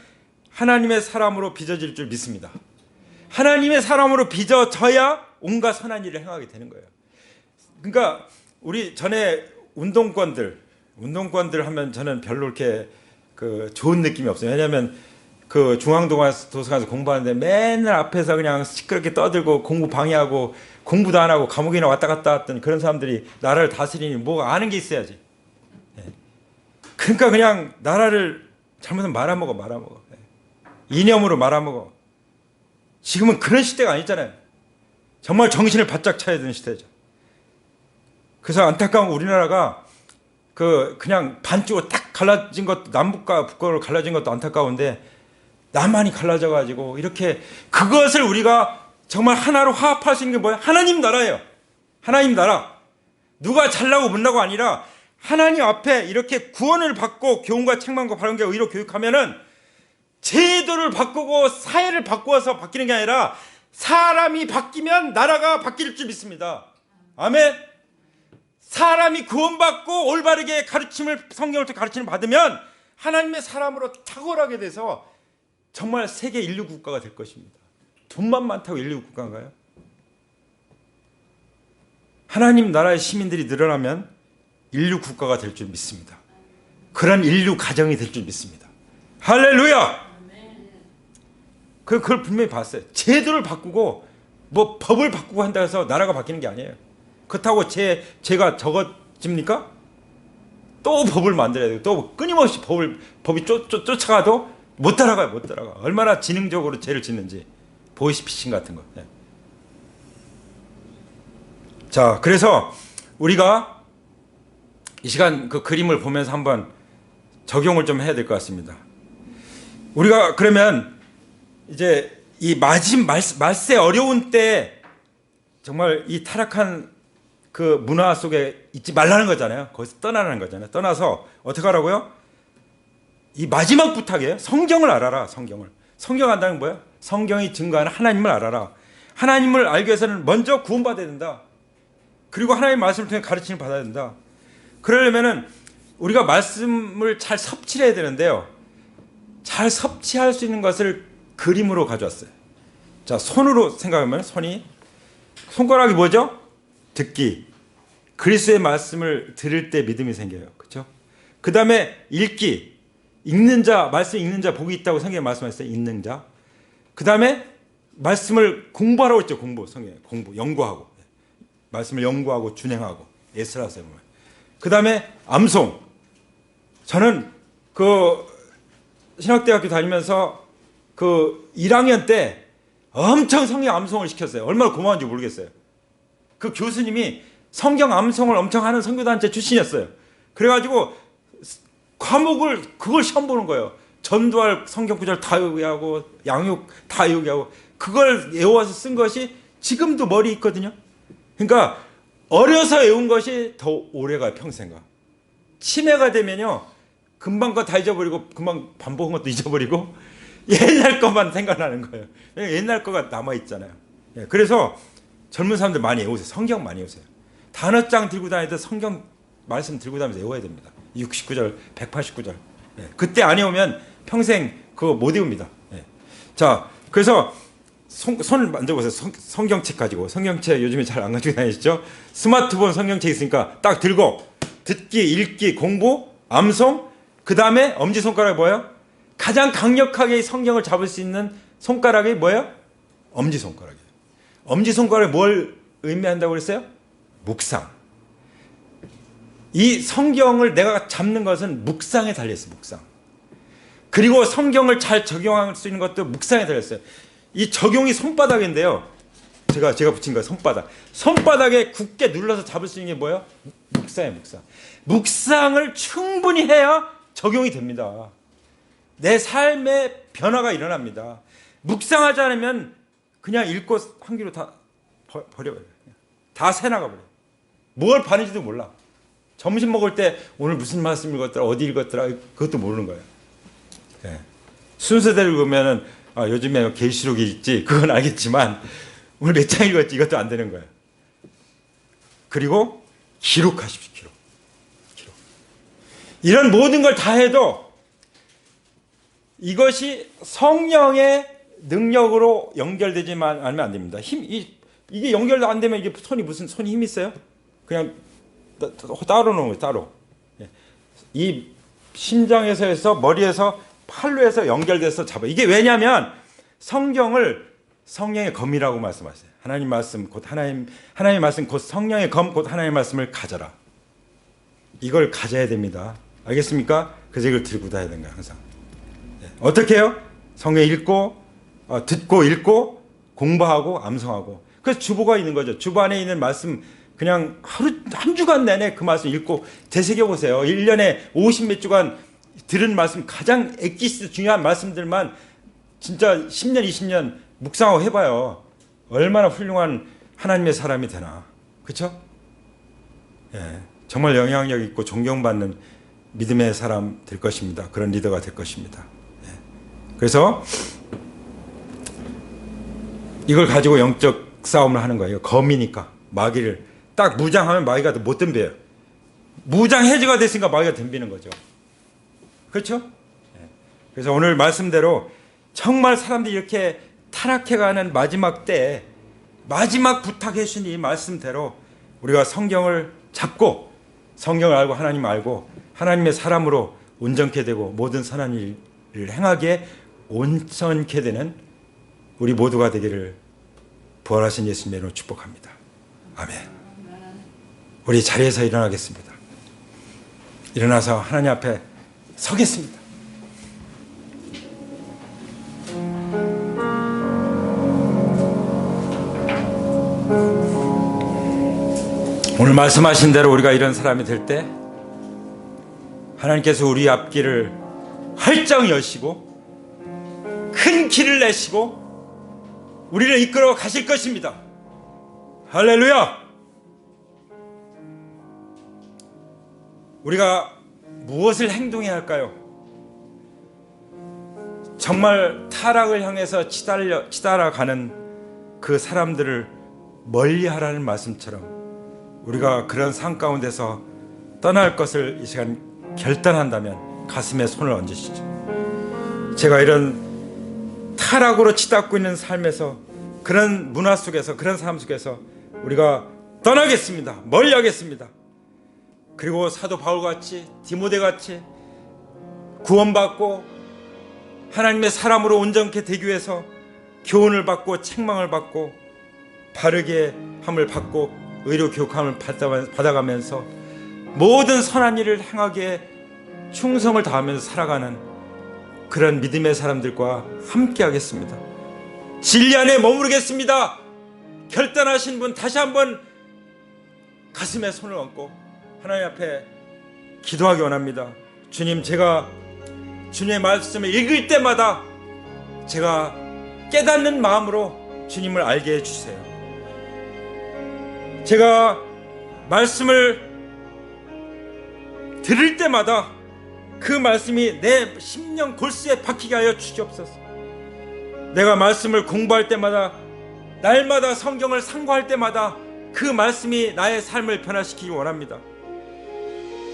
하나님의 사람으로 빚어질 줄 믿습니다. 하나님의 사람으로 빚어져야 온갖 선한 일을 행하게 되는 거예요. 그러니까 우리 전에 운동권들 하면 저는 별로 이렇게 그 좋은 느낌이 없어요. 왜냐하면 그 중앙도서관에서 공부하는데 맨날 앞에서 그냥 시끄럽게 떠들고 공부 방해하고 공부도 안 하고 감옥이나 왔다 갔다 했던 그런 사람들이 나라를 다스리니 뭐 아는 게 있어야지. 그러니까 그냥 나라를 잘못하면 말아먹어. 이념으로 말아먹어. 지금은 그런 시대가 아니잖아요. 정말 정신을 바짝 차야 되는 시대죠. 그래서 안타까운 우리나라가 그냥 반쪽으로 딱 갈라진 것도 남북과 북으로 갈라진 것도 안타까운데 남한이 갈라져가지고 이렇게 그것을 우리가 정말 하나로 화합할 수 있는 게 뭐야? 하나님 나라예요. 하나님 나라. 누가 잘나고 못나고 아니라 하나님 앞에 이렇게 구원을 받고 교훈과 책망과 바른게 의로 교육하면은 제도를 바꾸고 사회를 바꾸어서 바뀌는 게 아니라 사람이 바뀌면 나라가 바뀔 줄 믿습니다. 아멘. 사람이 구원받고 올바르게 가르침을 성경을 통해 가르침을 받으면 하나님의 사람으로 탁월하게 돼서 정말 세계 인류 국가가 될 것입니다. 돈만 많다고 인류 국가인가요? 하나님 나라의 시민들이 늘어나면 인류 국가가 될 줄 믿습니다. 그런 인류 가정이 될 줄 믿습니다. 할렐루야! 그걸 분명히 봤어요. 제도를 바꾸고 뭐 법을 바꾸고 한다 해서 나라가 바뀌는 게 아니에요. 그렇다고 제가 적어집니까? 또 법을 만들어야 돼요. 또 끊임없이 법이 쫓아가도 못 따라가요. 못 따라가. 얼마나 지능적으로 죄를 짓는지. 보이스피싱 같은 거. 네. 자, 그래서 우리가 이 시간 그 그림을 보면서 한번 적용을 좀 해야 될 것 같습니다. 우리가 그러면 이제 이 말세 어려운 때 정말 이 타락한 그 문화 속에 있지 말라는 거잖아요. 거기서 떠나는 거잖아요. 떠나서 어떻게 하라고요? 이 마지막 부탁이에요. 성경을 알아라. 성경 안다는 뭐야? 성경이 증거하는 하나님을 알아라. 하나님을 알기 위해서는 먼저 구원받아야 된다. 그리고 하나님의 말씀을 통해 가르침을 받아야 된다. 그러려면은 우리가 말씀을 잘 섭취를 해야 되는데요. 잘 섭취할 수 있는 것을 그림으로 가져왔어요. 자, 손으로 생각하면 손가락이 뭐죠? 듣기. 그리스도의 말씀을 들을 때 믿음이 생겨요. 그렇죠? 그 다음에 읽기. 읽는 자, 말씀 읽는 자 복이 있다고 성경에 말씀하셨어요. 읽는 자. 그 다음에 말씀을 공부하라고 했죠. 성경에 연구하고. 말씀을 연구하고 준행하고. 에스라서. 그 다음에 암송. 저는 그 신학대학교 다니면서 그 1학년 때 엄청 성경 암송을 시켰어요. 얼마나 고마운지 모르겠어요. 그 교수님이 성경 암송을 엄청 하는 선교단체 출신이었어요. 그래가지고 과목을 그걸 시험 보는 거예요. 전도할 성경 구절 다 외우고 양육 다 외우고 그걸 외워서 쓴 것이 지금도 머리에 있거든요. 그러니까 어려서 외운 것이 더 오래가요. 평생가. 치매가 되면요. 금방 거 다 잊어버리고 금방 반복한 것도 잊어버리고 옛날 것만 생각나는 거예요. 옛날 거가 남아있잖아요. 그래서 젊은 사람들 많이 외우세요. 성경 많이 외우세요. 단어장 들고 다니듯 성경 말씀 들고 다니면서 외워야 됩니다. 69절, 189절. 그때 안 외우면 평생 그거 못 외웁니다. 자, 그래서 손을 만져보세요. 성경책 가지고. 성경책 요즘에 잘 안 가지고 다니시죠? 스마트폰 성경책 있으니까 딱 들고 듣기, 읽기, 공부, 암송, 그 다음에 엄지손가락이 뭐예요? 가장 강력하게 성경을 잡을 수 있는 손가락이 뭐예요? 엄지손가락이에요. 엄지손가락에 뭘 의미한다고 그랬어요? 묵상. 이 성경을 내가 잡는 것은 묵상에 달려있어요. 묵상. 그리고 성경을 잘 적용할 수 있는 것도 묵상에 달려있어요. 이 적용이 손바닥인데요. 제가 붙인 거예요. 손바닥. 손바닥에 굳게 눌러서 잡을 수 있는 게 뭐예요? 묵상이에요. 묵상. 묵상을 충분히 해야 적용이 됩니다. 내 삶의 변화가 일어납니다. 묵상하지 않으면 그냥 읽고 한 귀로 다 버려버려요. 다 새나가버려요. 뭘 봤는지도 몰라. 점심 먹을 때 오늘 무슨 말씀 읽었더라, 어디 읽었더라, 그것도 모르는 거예요. 네. 순서대로 읽으면은 요즘에 계시록이 있지, 그건 알겠지만 오늘 몇 장 읽었지, 이것도 안 되는 거예요. 그리고 기록하십시오. 기록. 이런 모든 걸 다 해도 이것이 성령의 능력으로 연결되지만 않으면 안 됩니다. 이게 연결도 안 되면 이게 손이 힘이 있어요? 그냥 따로 놓은 거예요. 따로. 이 심장에서 해서 머리에서 팔로 해서 연결돼서 잡아. 이게 왜냐하면 성령의 검이라고 말씀하세요. 하나님 말씀 곧 하나님의 말씀 곧 성령의 검 곧 하나님의 말씀을 가져라. 이걸 가져야 됩니다. 알겠습니까? 그래서 이걸 들고 다녀야 되는 거예요. 항상. 어떻게 해요? 성경 읽고 듣고 읽고 공부하고 암송하고. 그래서 주보가 있는 거죠. 주보 안에 있는 말씀 그냥 한 주간 내내 그 말씀 읽고 되새겨 보세요. 1년에 50몇 주간 들은 말씀, 가장 엑기스 중요한 말씀들만 진짜 10년 20년 묵상하고 해봐요. 얼마나 훌륭한 하나님의 사람이 되나. 그렇죠? 예, 정말 영향력 있고 존경받는 믿음의 사람 될 것입니다. 그런 리더가 될 것입니다. 예. 그래서 이걸 가지고 영적 싸움을 하는 거예요. 검이니까 마귀를 딱 무장하면 마귀가 못 덤벼요. 무장 해제가 됐으니까 마귀가 덤비는 거죠. 그렇죠? 예. 그래서 오늘 말씀대로 정말 사람들이 이렇게 타락해가는 마지막 때에 마지막 부탁해 주신 이 말씀대로 우리가 성경을 잡고 성경을 알고 하나님 알고 하나님의 사람으로 온전케 되고 모든 선한 일을 행하게 온전케 되는 우리 모두가 되기를 부활하신 예수님의 이름으로 축복합니다. 아멘. 우리 자리에서 일어나겠습니다. 일어나서 하나님 앞에 서겠습니다. 오늘 말씀하신 대로 우리가 이런 사람이 될 때 하나님께서 우리 앞길을 활짝 여시고 큰 길을 내시고 우리를 이끌어 가실 것입니다. 할렐루야! 우리가 무엇을 행동해야 할까요? 정말 타락을 향해서 치달아가는 그 사람들을 멀리하라는 말씀처럼 우리가 그런 삶 가운데서 떠날 것을 이 시간 결단한다면 가슴에 손을 얹으시죠. 제가 이런 타락으로 치닫고 있는 삶에서 그런 문화 속에서 그런 삶 속에서 우리가 떠나겠습니다. 멀리하겠습니다. 그리고 사도 바울같이 디모데같이 구원받고 하나님의 사람으로 온전케 되기 위해서 교훈을 받고 책망을 받고 바르게 함을 받고 의로 교육함을 받아가면서 모든 선한 일을 행하기에 충성을 다하면서 살아가는 그런 믿음의 사람들과 함께 하겠습니다. 진리 안에 머무르겠습니다. 결단하신 분 다시 한번 가슴에 손을 얹고 하나님 앞에 기도하기 원합니다. 주님, 제가 주님의 말씀을 읽을 때마다 제가 깨닫는 마음으로 주님을 알게 해주세요. 제가 말씀을 들을 때마다 그 말씀이 내 심령 골수에 박히게 하여 주시옵소서. 내가 말씀을 공부할 때마다 날마다 성경을 상고할 때마다 그 말씀이 나의 삶을 변화시키기 원합니다.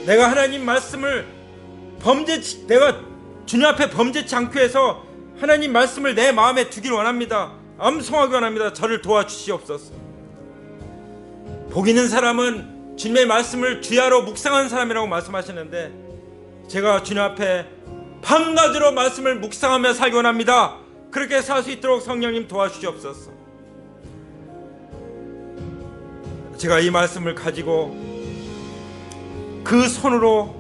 내가 하나님 말씀을 내가 주님 앞에 범죄치 않기 위해서 하나님 말씀을 내 마음에 두길 원합니다. 암송하기 원합니다. 저를 도와주시옵소서. 복 있는 사람은 주님의 말씀을 주야로 묵상하는 사람이라고 말씀하시는데 제가 주님 앞에 밤낮으로 말씀을 묵상하며 살기 원합니다. 그렇게 살 수 있도록 성령님 도와주시옵소서. 제가 이 말씀을 가지고 그 손으로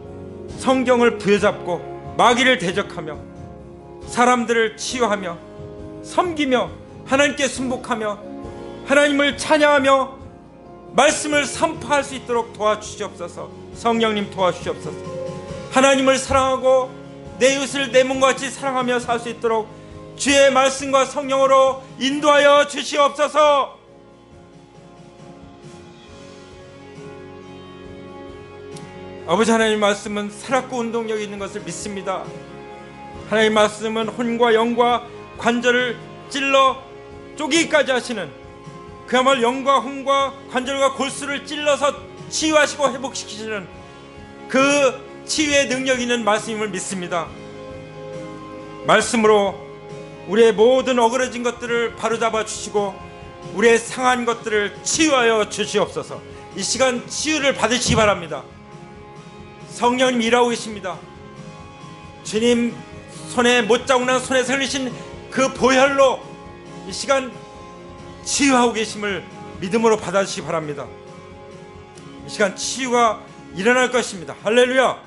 성경을 부여잡고 마귀를 대적하며 사람들을 치유하며 섬기며 하나님께 순복하며 하나님을 찬양하며 말씀을 선포할 수 있도록 도와주시옵소서. 성령님 도와주시옵소서. 하나님을 사랑하고 내 이웃을 내 몸과 같이 사랑하며 살 수 있도록 주의 말씀과 성령으로 인도하여 주시옵소서. 아버지 하나님 말씀은 살았고 운동력이 있는 것을 믿습니다. 하나님 말씀은 혼과 영과 관절을 찔러 쪼개기까지 하시는, 그야말로 영과 혼과 관절과 골수를 찔러서 치유하시고 회복시키시는 그 치유의 능력 있는 말씀임을 믿습니다. 말씀으로 우리의 모든 어그러진 것들을 바로잡아 주시고 우리의 상한 것들을 치유하여 주시옵소서. 이 시간 치유를 받으시기 바랍니다. 성령님 일하고 계십니다. 주님 손에 못자국난 손에 살리신 그 보혈로 이 시간 치유하고 계심을 믿음으로 받아주시기 바랍니다. 이 시간 치유가 일어날 것입니다. 할렐루야.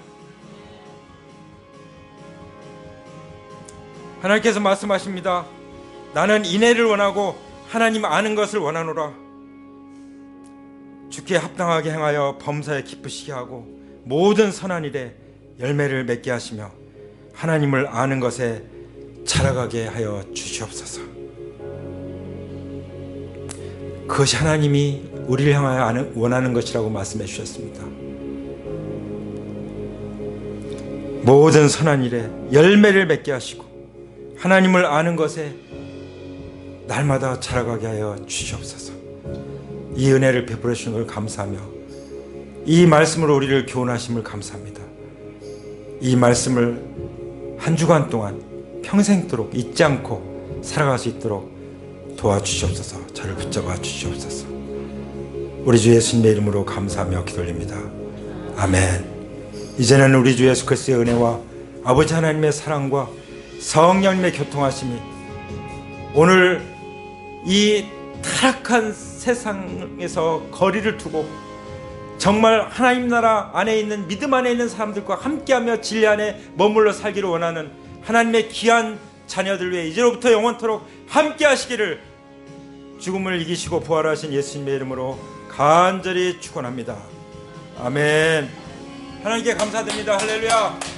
하나님께서 말씀하십니다. 나는 인애를 원하고 하나님 아는 것을 원하노라. 주께 합당하게 행하여 범사에 기쁘시게 하고 모든 선한 일에 열매를 맺게 하시며 하나님을 아는 것에 자라가게 하여 주시옵소서. 그것이 하나님이 우리를 향하여 원하는 것이라고 말씀해 주셨습니다. 모든 선한 일에 열매를 맺게 하시고 하나님을 아는 것에 날마다 자라가게 하여 주시옵소서. 이 은혜를 베풀어 주시는 걸 감사하며 이 말씀으로 우리를 교훈하심을 감사합니다. 이 말씀을 한 주간 동안 평생도록 잊지 않고 살아갈 수 있도록 도와주시옵소서. 저를 붙잡아 주시옵소서. 우리 주 예수님의 이름으로 감사하며 기도드립니다. 아멘. 이제는 우리 주 예수 그리스도의 은혜와 아버지 하나님의 사랑과 성령님의 교통하심이 오늘 이 타락한 세상에서 거리를 두고 정말 하나님 나라 안에 있는 믿음 안에 있는 사람들과 함께하며 진리 안에 머물러 살기를 원하는 하나님의 귀한 자녀들 위해 이제로부터 영원토록 함께 하시기를 죽음을 이기시고 부활하신 예수님의 이름으로 간절히 축원합니다. 아멘. 하나님께 감사드립니다. 할렐루야.